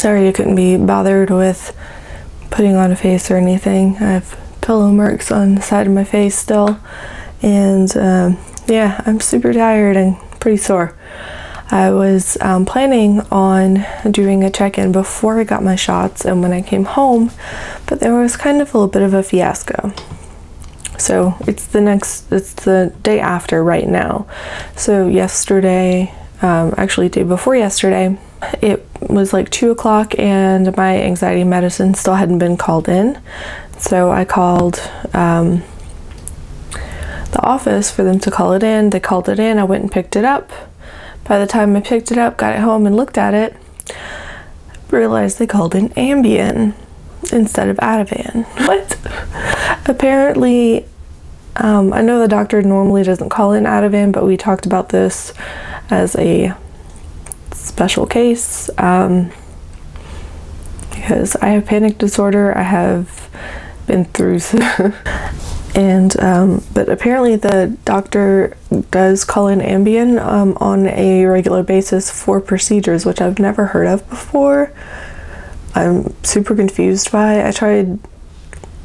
Sorry I couldn't be bothered with putting on a face or anything. I have pillow marks on the side of my face still, and yeah, I'm super tired and pretty sore. I was planning on doing a check-in before I got my shots and when I came home, but there was kind of a little bit of a fiasco. So it's the day after right now. So yesterday, actually day before yesterday, it was like 2 o'clock and my anxiety medicine still hadn't been called in. So I called the office for them to call it in. They called it in, I went and picked it up. By the time I picked it up, got it home and looked at it, realized they called in Ambien instead of Ativan. What? Apparently, I know the doctor normally doesn't call in Ativan, but we talked about this as a special case because I have panic disorder. I have been through and but apparently the doctor does call in Ambien on a regular basis for procedures, which I've never heard of before. I'm super confused by. I tried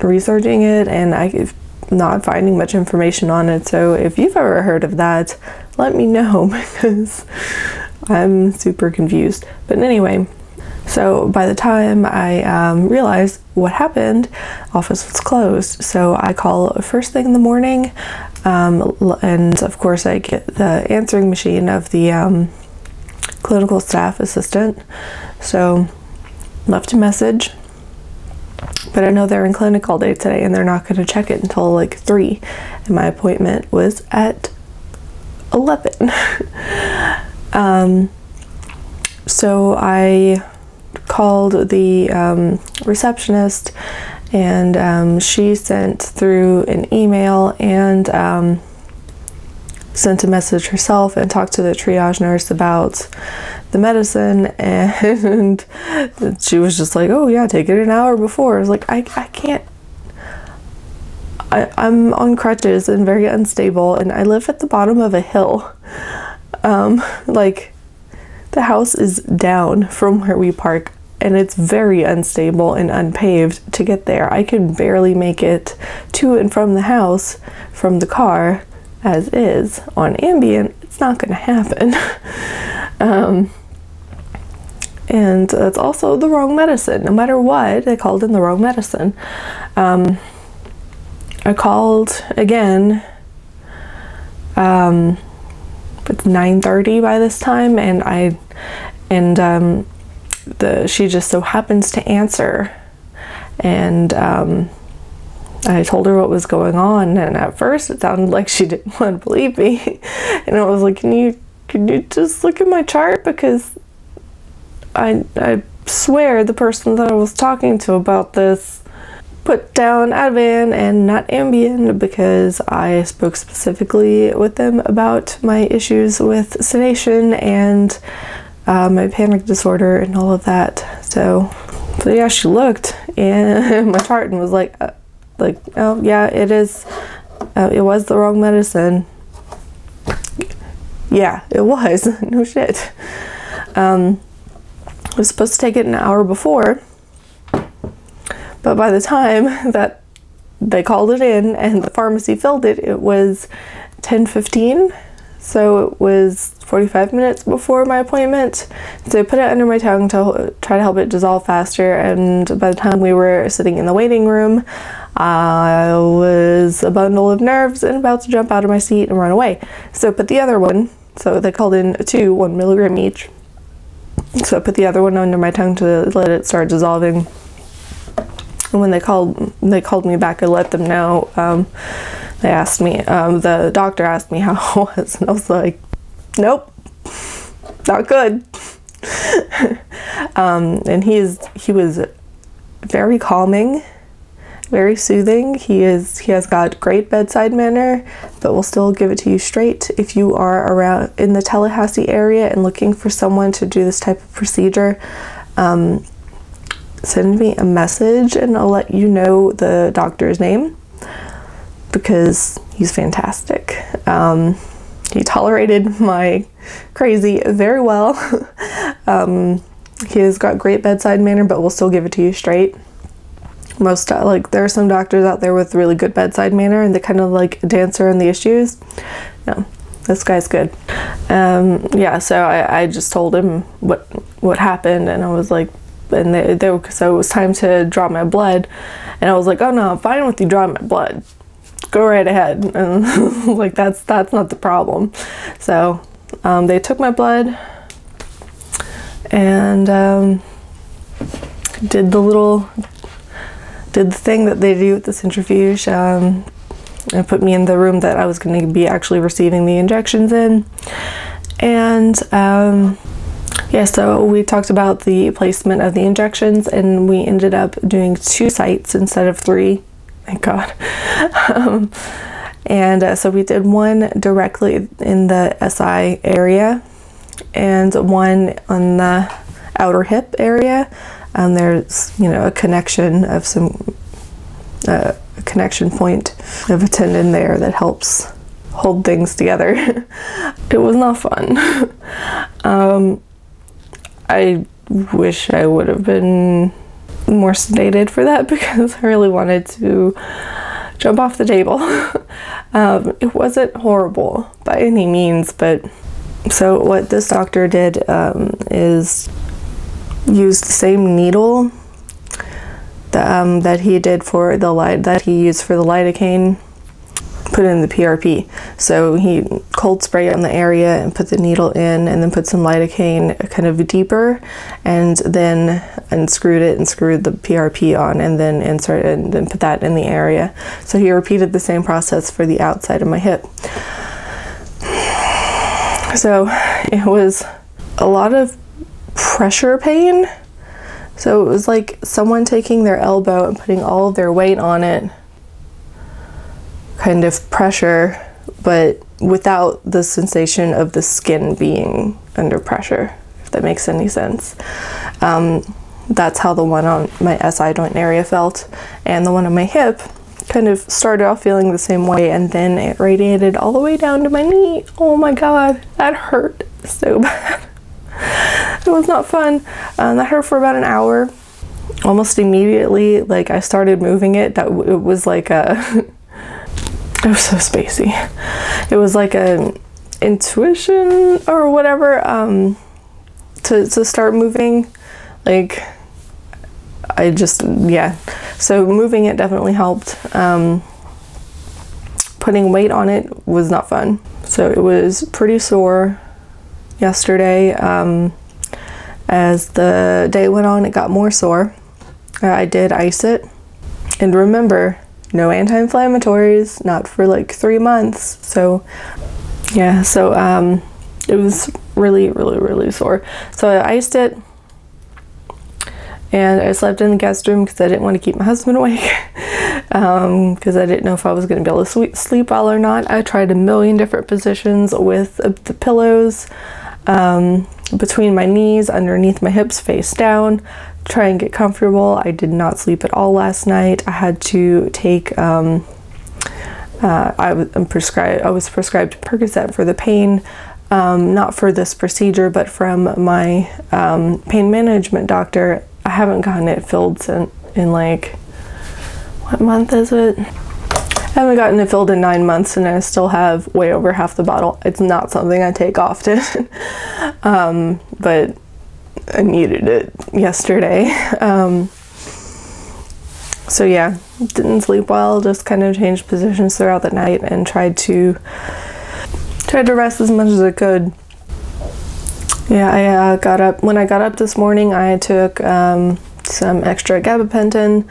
researching it and I'm not finding much information on it, so if you've ever heard of that, let me know because I'm super confused. But anyway, so by the time I realized what happened, office was closed. So I call first thing in the morning, and of course I get the answering machine of the clinical staff assistant. So left a message, but I know they're in clinic all day today and they're not going to check it until like 3, and my appointment was at 11. So I called the receptionist, and she sent through an email and sent a message herself and talked to the triage nurse about the medicine, and she was just like, oh yeah, take it an hour before. I was like, I can't. I'm on crutches and very unstable, and I live at the bottom of a hill. Like, the house is down from where we park, and it's very unstable and unpaved to get there. I can barely make it to and from the house from the car as is. On Ambien, it's not going to happen. And it's also the wrong medicine. No matter what, they called in the wrong medicine. I called again. It's 9:30 by this time, and she just so happens to answer, and I told her what was going on, and at first it sounded like she didn't want to believe me, and I was like, can you just look at my chart, because I swear the person that I was talking to about this put down Ativan and not Ambien, because I spoke specifically with them about my issues with sedation and my panic disorder and all of that. So yeah, she looked in my chart and was like, oh yeah, it is. It was the wrong medicine. Yeah, it was. No shit. I was supposed to take it an hour before, but by the time that they called it in and the pharmacy filled it, it was 10:15. So it was 45 minutes before my appointment. So I put it under my tongue to try to help it dissolve faster, and by the time we were sitting in the waiting room, I was a bundle of nerves and about to jump out of my seat and run away. So I put the other one, so they called in 2, 1 milligram each. So I put the other one under my tongue to let it start dissolving. And when they called me back, I let them know. They asked me, the doctor asked me how it was, and I was like, nope, not good. And he was very calming, very soothing. He has got great bedside manner, but will still give it to you straight. If you are around in the Tallahassee area and looking for someone to do this type of procedure, send me a message and I'll let you know the doctor's name, because he's fantastic. He tolerated my crazy very well. He has got great bedside manner, but will still give it to you straight. Most, like, there are some doctors out there with really good bedside manner and they kind of like dance around the issues. No, this guy's good. Yeah, so I just told him what happened, and I was like, and so it was time to draw my blood, and I was like, oh no, I'm fine with you drawing my blood. Go right ahead. And like, that's not the problem. So they took my blood and did the thing that they do with the centrifuge, and put me in the room that I was going to be actually receiving the injections in. And yeah, so we talked about the placement of the injections, and we ended up doing 2 sites instead of 3. Thank God. And so we did one directly in the SI area and one on the outer hip area. There's, you know, a connection of some a connection point of a tendon there that helps hold things together. It was not fun. I wish I would have been more sedated for that, because I really wanted to jump off the table. It wasn't horrible by any means, but so what this doctor did is use the same needle that he did for that he used for the lidocaine, put in the PRP. So he cold sprayed on the area and put the needle in, and then put some lidocaine kind of deeper, and then unscrewed it and screwed the PRP on, and then inserted and then put that in the area. So he repeated the same process for the outside of my hip. So it was a lot of pressure pain. So it was like someone taking their elbow and putting all of their weight on it, kind of pressure, but without the sensation of the skin being under pressure, if that makes any sense. That's how the one on my SI joint area felt, and the one on my hip kind of started off feeling the same way, and then it radiated all the way down to my knee. Oh my God, that hurt so bad. It was not fun. That hurt for about an hour. Almost immediately, like, I started moving it. It was like a it was so spacey. It was like an intuition or whatever, to start moving. Like, I just, yeah. So moving it definitely helped. Putting weight on it was not fun. So it was pretty sore yesterday. As the day went on, it got more sore. I did ice it. And remember, no anti-inflammatories, not for like 3 months. So yeah, so it was really sore. So I iced it, and I slept in the guest room because I didn't want to keep my husband awake, because I didn't know if I was going to be able to sleep well or not. I tried a million different positions with the pillows, between my knees, underneath my hips, face down, try and get comfortable. I did not sleep at all last night. I had to take I was prescribed Percocet for the pain, not for this procedure, but from my pain management doctor. I haven't gotten it filled in like, what month is it? I haven't gotten it filled in 9 months, and I still have way over half the bottle. It's not something I take often, but I needed it yesterday. So yeah, didn't sleep well, just kind of changed positions throughout the night and tried to rest as much as I could. Yeah, when I got up this morning, I took some extra gabapentin.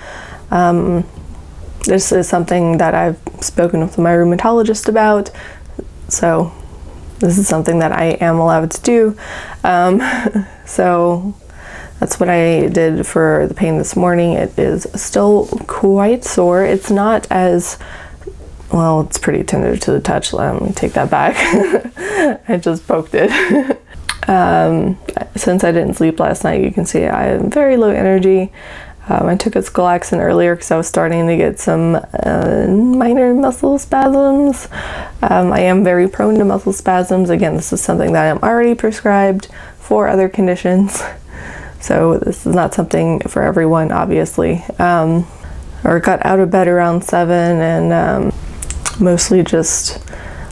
This is something that I've spoken with my rheumatologist about, so this is something that I am allowed to do. So that's what I did for the pain this morning. It is still quite sore. It's not as, well, it's pretty tender to the touch. Let me take that back. I just poked it. Since I didn't sleep last night, you can see I have very low energy. I took a Scalaxin earlier because I was starting to get some minor muscle spasms. I am very prone to muscle spasms. Again, this is something that I'm already prescribed for other conditions. So this is not something for everyone, obviously. Or got out of bed around 7 and mostly just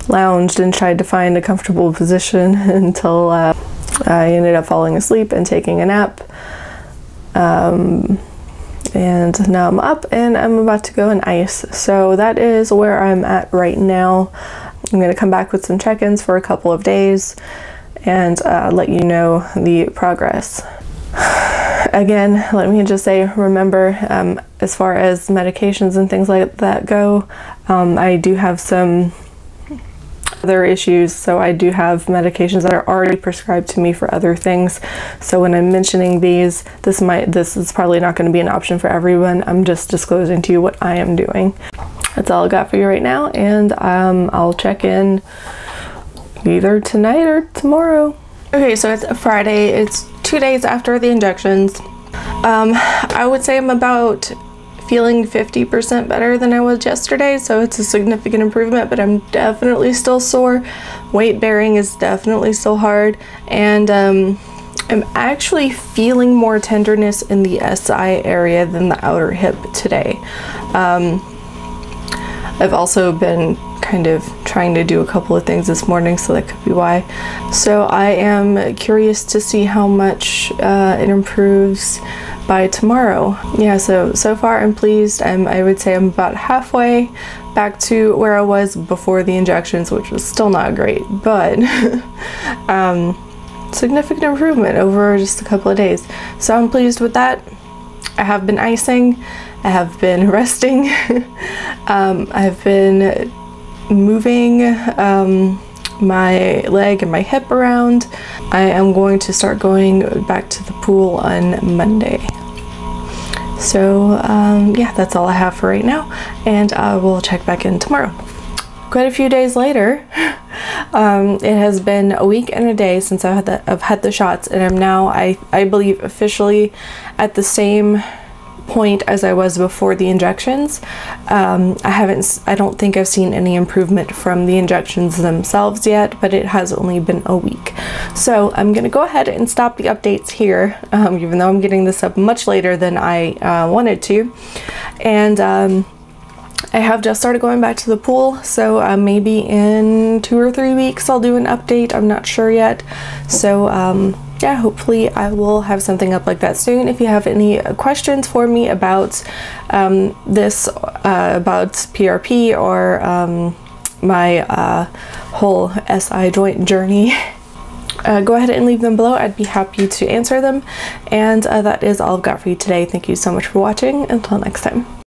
lounged and tried to find a comfortable position until I ended up falling asleep and taking a nap. And now I'm up and I'm about to go and ice. So that is where I'm at right now. I'm going to come back with some check-ins for a couple of days and let you know the progress. Again, let me just say, remember, as far as medications and things like that go, I do have some other issues, so I do have medications that are already prescribed to me for other things. So when I'm mentioning these, this is probably not going to be an option for everyone. I'm just disclosing to you what I am doing. That's all I got for you right now, and I'll check in either tonight or tomorrow. Okay, so it's a Friday. It's 2 days after the injections. I would say I'm about feeling 50% better than I was yesterday, so it's a significant improvement, but I'm definitely still sore. Weight bearing is definitely still hard, and I'm actually feeling more tenderness in the SI area than the outer hip today. I've also been kind of trying to do a couple of things this morning, so that could be why. So I am curious to see how much it improves by tomorrow. Yeah, so far I'm pleased. I would say I'm about halfway back to where I was before the injections, which was still not great, but significant improvement over just a couple of days. So I'm pleased with that. I have been icing, I have been resting, I've been moving my leg and my hip around. I am going to start going back to the pool on Monday. So yeah, that's all I have for right now, and I will check back in tomorrow. Quite a few days later, it has been a week and a day since I've had the shots, and I'm now, I believe, officially at the same point as I was before the injections. I don't think I've seen any improvement from the injections themselves yet, but it has only been a week. So I'm gonna go ahead and stop the updates here, even though I'm getting this up much later than I wanted to. And I have just started going back to the pool, so maybe in 2 or 3 weeks I'll do an update. I'm not sure yet. So yeah, hopefully I will have something up like that soon. If you have any questions for me about this, about PRP or my whole SI joint journey, go ahead and leave them below. I'd be happy to answer them. And that is all I've got for you today. Thank you so much for watching. Until next time.